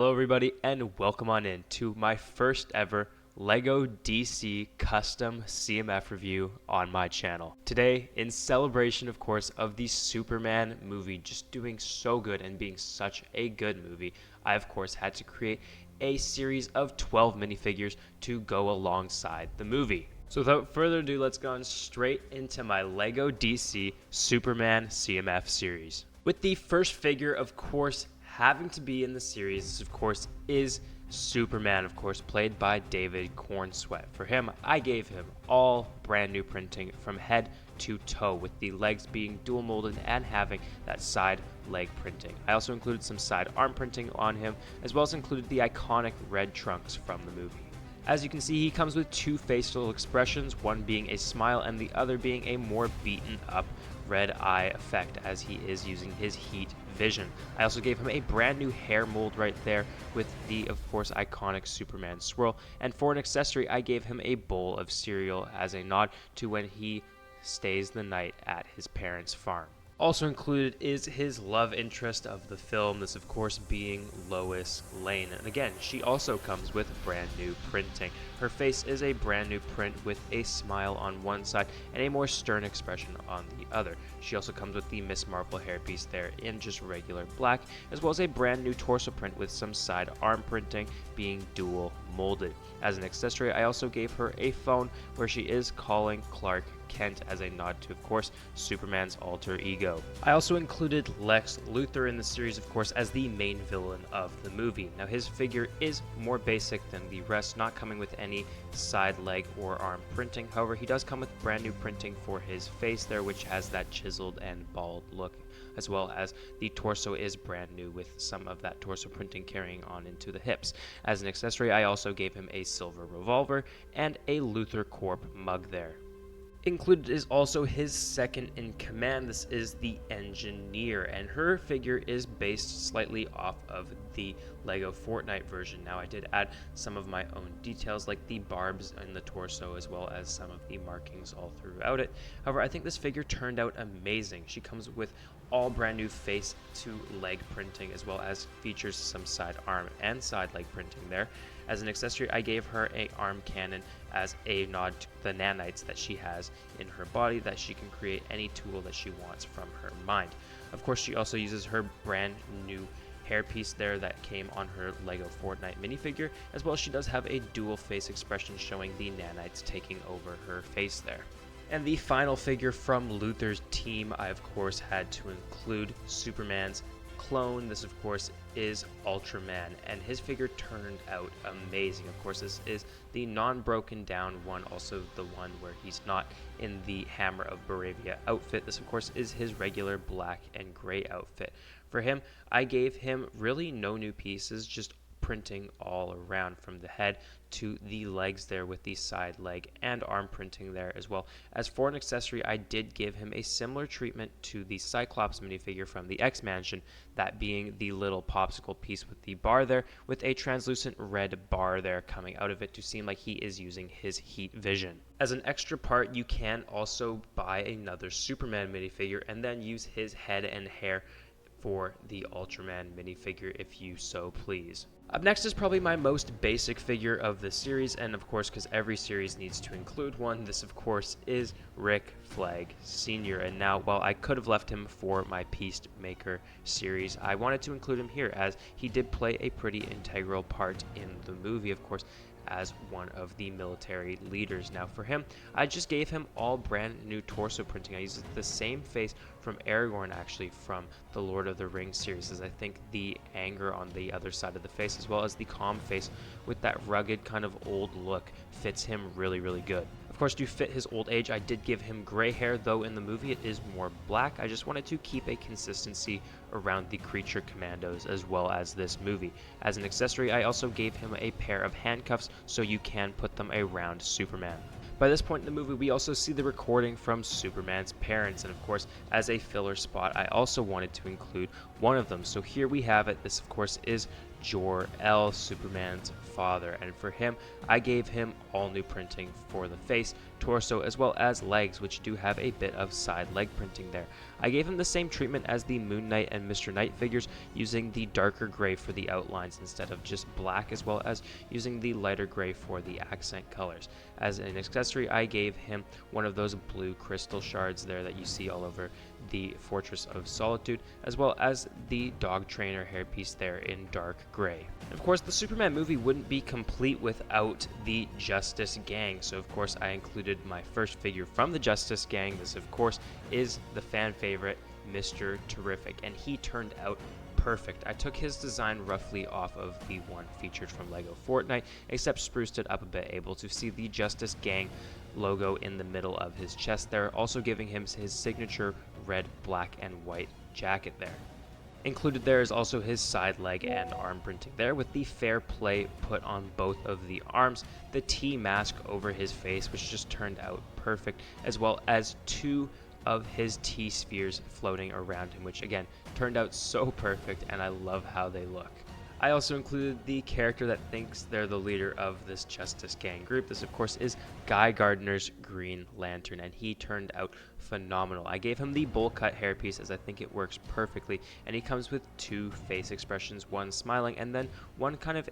Hello everybody and welcome on in to my first ever LEGO DC custom CMF review on my channel. Today, in celebration of course of the Superman movie just doing so good and being such a good movie, I of course had to create a series of 12 minifigures to go alongside the movie. So without further ado, let's go on straight into my LEGO DC Superman CMF series. With the first figure of course having to be in the series, of course, is Superman, of course, played by David Cornsweet. For him, I gave him all brand new printing from head to toe, with the legs being dual molded and having that side leg printing. I also included some side arm printing on him, as well as included the iconic red trunks from the movie. As you can see, he comes with two facial expressions, one being a smile and the other being a more beaten up red eye effect, as he is using his heat vision. I also gave him a brand new hair mold right there with the, of course, iconic Superman swirl. And for an accessory, I gave him a bowl of cereal as a nod to when he stays the night at his parents' farm. Also included is his love interest of the film, this of course being Lois Lane. And again, she also comes with brand new printing. Her face is a brand new print with a smile on one side and a more stern expression on the other. She also comes with the Metamorpho hairpiece there in just regular black, as well as a brand new torso print with some side arm printing being dual molded. As an accessory, I also gave her a phone where she is calling Clark Kent as a nod to, of course, Superman's alter ego. I also included Lex Luthor in the series, of course, as the main villain of the movie. Now, his figure is more basic than the rest, not coming with any side leg or arm printing. However, he does come with brand new printing for his face there, which has that chiseled and bald look, as well as the torso is brand new with some of that torso printing carrying on into the hips. As an accessory, I also gave him a silver revolver and a Luthor Corp mug there. Included is also his second in command. This is the Engineer, and her figure is based slightly off of the LEGO Fortnite version. Now, I did add some of my own details like the barbs in the torso, as well as some of the markings all throughout it. However, I think this figure turned out amazing. She comes with all brand new face to leg printing, as well as features some side arm and side leg printing there. As an accessory, I gave her a arm cannon as a nod to the nanites that she has in her body, that she can create any tool that she wants from her mind. Of course, she also uses her brand new hairpiece there that came on her LEGO Fortnite minifigure, as well as she does have a dual face expression showing the nanites taking over her face there. And the final figure from Luthor's team, I of course had to include Superman's clone. This of course is Ultraman, and his figure turned out amazing. Of course, this is the non-broken down one, also the one where he's not in the Hammer of Baravia outfit. This of course is his regular black and gray outfit. For him, I gave him really no new pieces, just printing all around from the head to the legs there with the side leg and arm printing there as well. As for an accessory, I did give him a similar treatment to the Cyclops minifigure from the X-Mansion, that being the little popsicle piece with the bar there with a translucent red bar there coming out of it to seem like he is using his heat vision. As an extra part, you can also buy another Superman minifigure and then use his head and hair for the Ultraman minifigure if you so please. Up next is probably my most basic figure of the series, and of course, because every series needs to include one, this of course is Rick Flag Sr. And now, while I could have left him for my Peacemaker series, I wanted to include him here as he did play a pretty integral part in the movie, of course, as one of the military leaders. Now for him, I just gave him all brand new torso printing. I used the same face from Aragorn, actually, from the Lord of the Rings series, as I think the anger on the other side of the face, as well as the calm face with that rugged kind of old look, fits him really, really good. Of course, to fit his old age, I did give him gray hair, though in the movie it is more black. I just wanted to keep a consistency around the creature commandos as well as this movie. As an accessory, I also gave him a pair of handcuffs so you can put them around Superman. By this point in the movie, we also see the recording from Superman's parents, and of course, as a filler spot, I also wanted to include one of them. So here we have it. This, of course, is Jor-El, Superman's father, and for him, I gave him all new printing for the face torso, as well as legs, which do have a bit of side leg printing there. I gave him the same treatment as the Moon Knight and Mr. Knight figures, using the darker gray for the outlines instead of just black, as well as using the lighter gray for the accent colors. As an accessory, I gave him one of those blue crystal shards there that you see all over the Fortress of Solitude, as well as the dog trainer hairpiece there in dark gray. Of course, the Superman movie wouldn't be complete without the Justice Gang, so of course I included my first figure from the Justice Gang. This of course is the fan favorite Mr. Terrific, and he turned out perfect. I took his design roughly off of the one featured from Lego Fortnite, except spruced it up a bit, able to see the Justice Gang logo in the middle of his chest there, also giving him his signature red, black, and white jacket there. Included there is also his side leg and arm printing there, with the fair play put on both of the arms, the T mask over his face, which just turned out perfect, as well as two of his T-spheres floating around him, which again turned out so perfect, and I love how they look. I also included the character that thinks they're the leader of this Justice Gang group. This of course is Guy Gardner's Green Lantern, and he turned out phenomenal. I gave him the bowl cut hairpiece as I think it works perfectly, and he comes with two face expressions, one smiling and then one kind of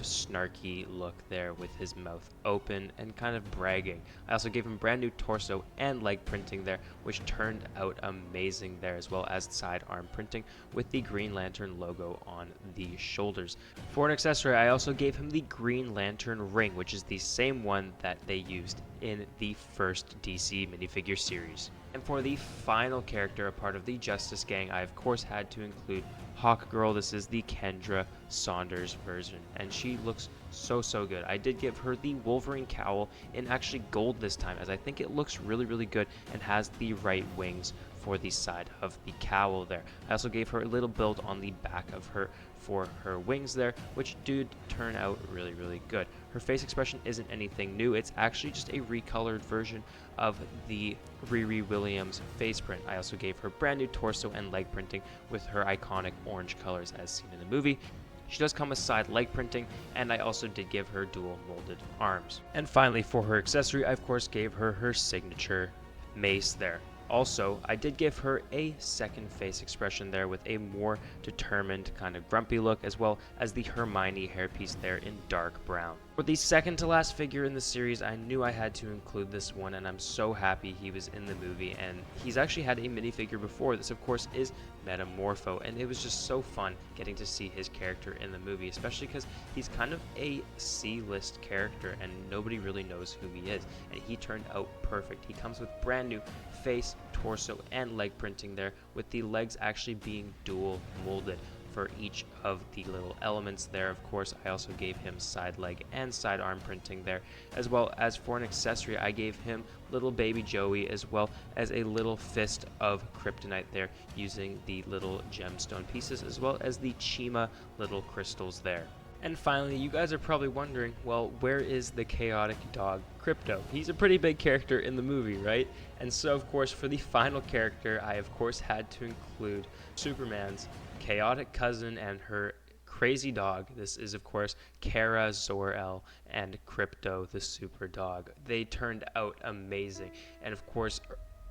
snarky look there with his mouth open and kind of bragging. I also gave him brand new torso and leg printing there, which turned out amazing there, as well as side arm printing with the Green Lantern logo on the shoulders. For an accessory, I also gave him the Green Lantern ring, which is the same one that they used in the first DC minifigure series. And for the final character, a part of the Justice Gang, I of course had to include Hawkgirl. This is the Kendra Saunders version, and she looks so good. I did give her the Wolverine cowl in actually gold this time, as I think it looks really good and has the right wings for the side of the cowl there. I also gave her a little build on the back of her for her wings there, which did turn out really good. Her face expression isn't anything new, it's actually just a recolored version of the Riri Williams face print. I also gave her brand new torso and leg printing with her iconic orange colors as seen in the movie. She does come with side leg printing, and I also did give her dual molded arms. And finally, for her accessory, I of course gave her her signature mace there. Also, I did give her a second face expression there with a more determined kind of grumpy look, as well as the Hermione hairpiece there in dark brown. For the second to last figure in the series, I knew I had to include this one, and I'm so happy he was in the movie, and he's actually had a minifigure before. This of course is Metamorpho, and it was just so fun getting to see his character in the movie, especially because he's kind of a C-list character and nobody really knows who he is, and he turned out perfect. He comes with brand new face, torso, and leg printing there, with the legs actually being dual molded for each of the little elements there. Of course, I also gave him side leg and side arm printing there, as well as for an accessory, I gave him little baby Joey, as well as a little fist of kryptonite there, using the little gemstone pieces, as well as the Chima little crystals there. And finally, you guys are probably wondering, well, where is the chaotic dog Krypto? He's a pretty big character in the movie, right? And so, of course, for the final character, I of course had to include Superman's chaotic cousin and her crazy dog. This is, of course, Kara Zor-El and Krypto, the super dog. They turned out amazing. And of course,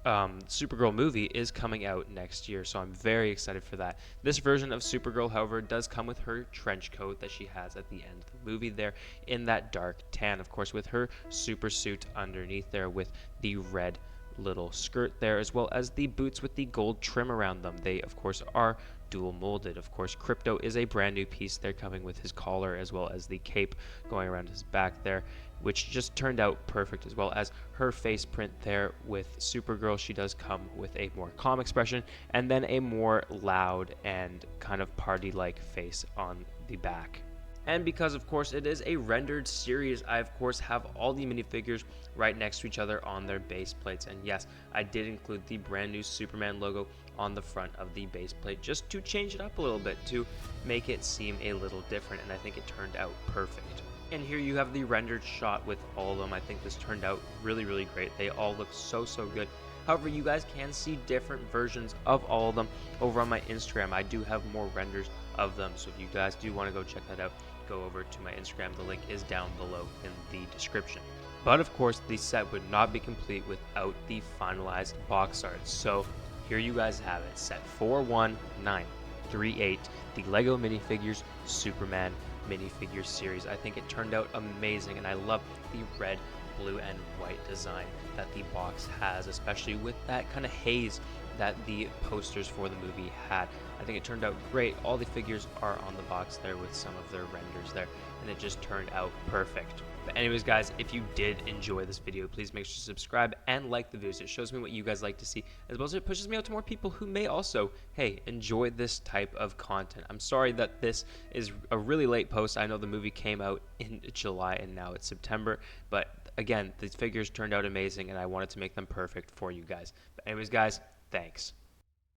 Supergirl movie is coming out next year, so I'm very excited for that. This version of Supergirl, however, does come with her trench coat that she has at the end of the movie there in that dark tan, of course, with her super suit underneath there with the red little skirt there, as well as the boots with the gold trim around them. They, of course, are dual molded. Of course, Krypto is a brand new piece there, coming with his collar as well as the cape going around his back there, which just turned out perfect, as well as her face print there. With Supergirl, she does come with a more calm expression and then a more loud and kind of party-like face on the back. And because, of course, it is a rendered series, I, of course, have all the minifigures right next to each other on their base plates. And yes, I did include the brand new Superman logo on the front of the base plate, just to change it up a little bit, to make it seem a little different, and I think it turned out perfect. And here you have the rendered shot with all of them. I think this turned out really great. They all look so good. However, you guys can see different versions of all of them over on my Instagram. I do have more renders of them, so if you guys do want to go check that out, go over to my Instagram. The link is down below in the description. But of course, the set would not be complete without the finalized box art. So here you guys have it, set 41938, the Lego minifigures Superman minifigure series. I think it turned out amazing, and I love the red, blue, and white design that the box has, especially with that kind of haze that the posters for the movie had. I think it turned out great. All the figures are on the box there with some of their renders there, and it just turned out perfect. But anyways, guys, if you did enjoy this video, please make sure to subscribe and like the videos. It shows me what you guys like to see, as well as it pushes me out to more people who may also, hey, enjoy this type of content. I'm sorry that this is a really late post. I know the movie came out in July and now it's September, but again, these figures turned out amazing and I wanted to make them perfect for you guys. But anyways, guys, thanks.